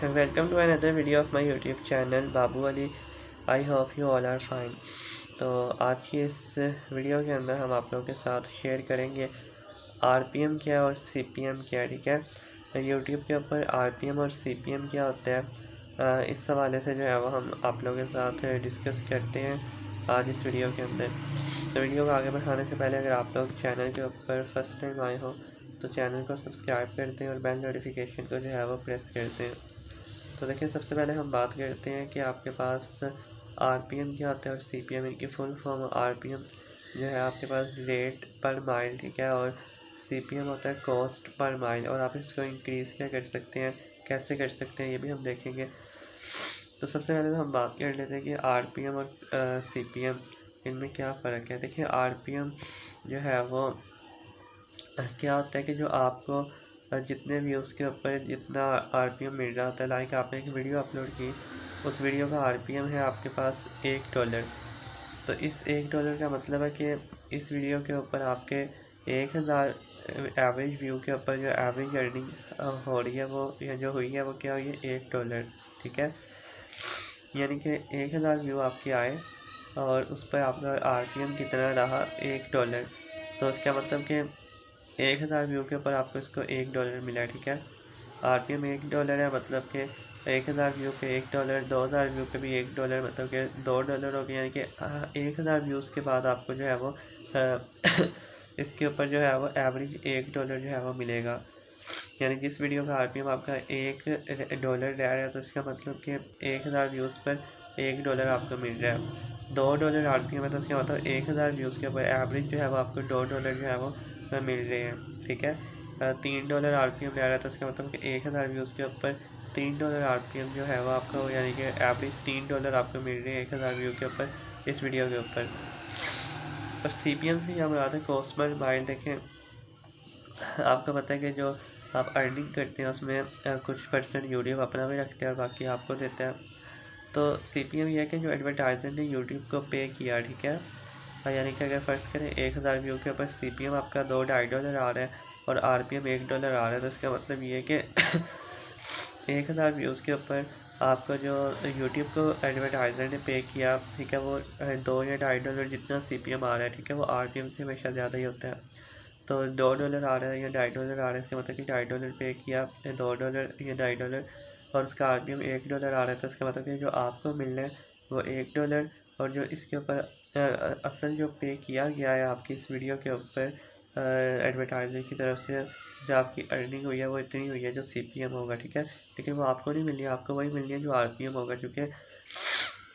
Welcome to another video of my YouTube channel Babu Ali. I hope you all are fine. तो आज की इस video के अंदर हम आप लोगों के साथ शेयर करेंगे आरपीएम क्या और सीपीएम क्या। ठीक है, यूट्यूब के ऊपर आरपीएम और सीपीएम क्या होता है, इस हवाले से जो है वो हम आप लोगों के साथ डिस्कस करते हैं आज इस वीडियो के अंदर। तो वीडियो को आगे बढ़ाने से पहले अगर आप लोग चैनल के ऊपर फर्स्ट टाइम आए हो तो चैनल को सब्सक्राइब करते हैं और बेल नोटिफिकेशन को जो है वो प्रेस करते हैं। तो देखिए, सबसे पहले हम बात करते हैं कि आपके पास आरपीएम क्या होता है और सीपीएम। इनकी फुल फॉर्म आरपीएम जो है आपके पास रेट पर माइल, ठीक है, और सीपीएम होता है कॉस्ट पर माइल। और आप इसको इंक्रीज़ क्या कर सकते हैं, कैसे कर सकते हैं, ये भी हम देखेंगे। तो सबसे पहले तो हम बात कर लेते हैं कि आरपीएम और सीपीएम इनमें क्या फ़र्क है। देखिए, आरपीएम जो है वो क्या होता है कि जो आपको जितने व्यूज़ के ऊपर जितना आरपीएम मिल रहा होता है, लाइक आपने एक वीडियो अपलोड की, उस वीडियो का आरपीएम है आपके पास $1। तो इस $1 का मतलब है कि इस वीडियो के ऊपर आपके 1000 एवरेज व्यू के ऊपर जो एवरेज अर्निंग हो रही है वो या जो हुई है वो क्या हुई है, $1। ठीक है, यानी कि 1000 व्यू आपके आए और उस पर आपका आरपीएम कितना रहा, $1। तो उसका मतलब कि 1000 व्यू के ऊपर आपको इसको $1 मिला। ठीक है, आरपीएम $1 है, मतलब कि 1000 व्यू पे $1, 2000 व्यू पे भी $1, मतलब कि $2 हो गया। यानी कि 1000 व्यूज़ के बाद आपको जो है वो इसके ऊपर जो है वो एवरेज $1 जो है वो मिलेगा। यानी जिस वीडियो का आरपीएम आपका $1 रह रहा है तो इसका मतलब कि 1000 व्यूज़ पर $1 आपको मिल रहा है। $2 आरपीएम है तो इसका मतलब 1000 व्यूज़ के ऊपर एवरेज जो है वो आपको $2 जो है वो मिल रहे हैं। ठीक है, $3 आरपीएम ले रहा है तो इसका मतलब कि 1000 व्यूज़ के ऊपर $3 आरपीएम जो है वो आपको, यानी कि एवरेज $3 आपको मिल रहे हैं 1000 व्यू के ऊपर इस वीडियो के ऊपर। और सीपीएम से क्या मुराद है, कॉस्ट पर माइल। देखें, आपको पता है कि जो आप अर्निंग करते हैं उसमें कुछ परसेंट यूट्यूब अपना भी रखते हैं और बाकी आपको देता है। तो सीपीएम ये है कि जो एडवर्टाइजर ने यूट्यूब को पे किया, ठीक है, यानी कि अगर फ़र्ज़ करें 1000 व्यू के ऊपर सीपीएम आपका $2-2.5 आ रहा है और आरपीएम $1 आ रहा है, तो इसका मतलब ये है कि 1000 व्यूज़ के ऊपर आपको जो यूट्यूब को एडवर्टाइज़र ने पे किया, ठीक है, वो $2 या $2.5 जितना सीपीएम आ रहा है, ठीक है, वो आरपीएम से हमेशा ज़्यादा ही होता है। तो $2 आ रहा है या $2.5 आ रहा है, इसका मतलब कि $2.5 पे किया, $2 या $2.5 और उसका आरपीएम $1 आ रहा है, तो इसका मतलब कि जो आपको मिल रहा है वो $1 और जो इसके ऊपर असल जो पे किया गया है आपकी इस वीडियो के ऊपर एडवर्टाइजर की तरफ से जो आपकी अर्निंग हुई है वो इतनी हुई है जो सीपीएम होगा। ठीक है, लेकिन वो आपको नहीं मिली है, आपको वही मिलनी है जो आरपीएम होगा, क्योंकि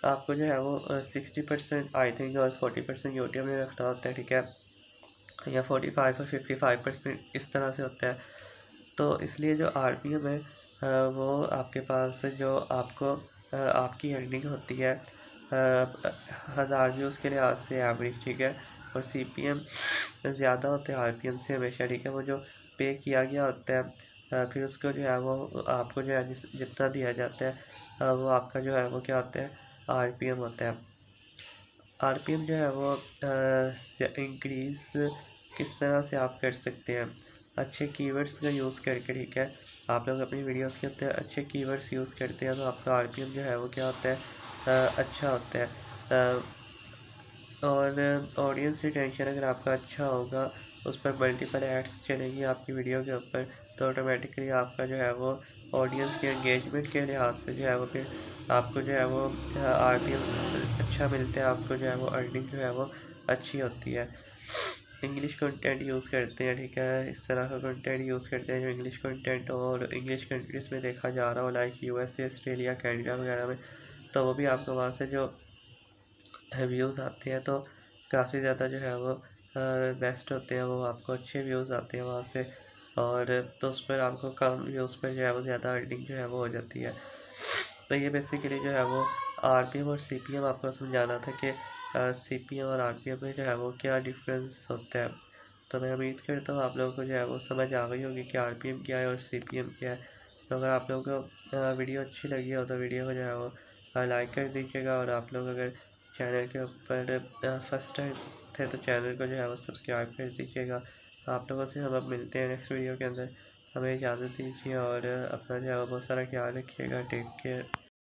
आपको जो है वो 60% आई थिंक और 40% यूट्यूब ने रखना होता है। ठीक है, या 45 और 55% इस तरह से होता है। तो इसलिए जो आरपीएम है वो आपके पास जो आपको आपकी अर्निंग होती है 1000 व्यूज़ के लिहाज से एवरेज, ठीक है, और सीपीएम ज़्यादा होते हैं आरपीएम से हमेशा। ठीक है, वो जो पे किया गया होता है फिर उसको जो है वो आपको जो है जितना दिया जाता है वो आपका जो है वो क्या होता है, आरपीएम होता है। आरपीएम जो है वो इंक्रीज़ किस तरह से आप कर सकते हैं, अच्छे कीवर्ड्स का यूज़ करके। ठीक है, आप लोग अपनी वीडियोस के अंदर अच्छे कीवर्ड्स यूज़ करते हैं तो आपका आरपीएम जो है वो क्या होता है, अच्छा होता है। और ऑडियंस रिटेंशन अगर आपका अच्छा होगा, उस पर मल्टीपल एड्स चलेंगी आपकी वीडियो के ऊपर, तो ऑटोमेटिकली आपका जो है वो ऑडियंस के एंगेजमेंट के लिहाज से जो है वो फिर आपको जो है वो आरपीएम अच्छा मिलता है, आपको जो है वो अर्निंग जो है वो अच्छी होती है। इंग्लिश कंटेंट यूज़ करते हैं, ठीक है, इस तरह का कंटेंट यूज़ करते हैं जो इंग्लिश कंटेंट और इंग्लिश कंट्रीज़ में देखा जा रहा हो, लाइक यूएसए, ऑस्ट्रेलिया, कनाडा वगैरह में, तो वो भी आपको वहाँ से जो व्यूज़ आते हैं तो काफ़ी ज़्यादा जो है वो बेस्ट होते हैं, वो आपको अच्छे व्यूज़ आते हैं वहाँ से, और तो उस पर आपको कम व्यूज़ पर जो है वो ज़्यादा अर्निंग जो है वो हो जाती है। तो ये बेसिकली जो है वो आरपीएम और सीपीएम आपको समझाना था कि सीपीएम और आरपीएम में जो है वो क्या डिफरेंस होता है। तो मैं उम्मीद करता हूँ आप लोगों को जो है वो समझ आ गई होगी कि आरपीएम क्या है और सीपीएम क्या है। तो अगर आप लोगों को वीडियो अच्छी लगी हो तो वीडियो को जो है वो लाइक कर दीजिएगा, और आप लोग अगर चैनल के ऊपर फर्स्ट टाइम थे तो चैनल को जो है वो सब्सक्राइब कर दीजिएगा। आप लोगों से हम अब मिलते हैं नेक्स्ट वीडियो के अंदर। हमें इजाज़त दीजिए और अपना जो है बहुत सारा ख्याल रखिएगा। Take care.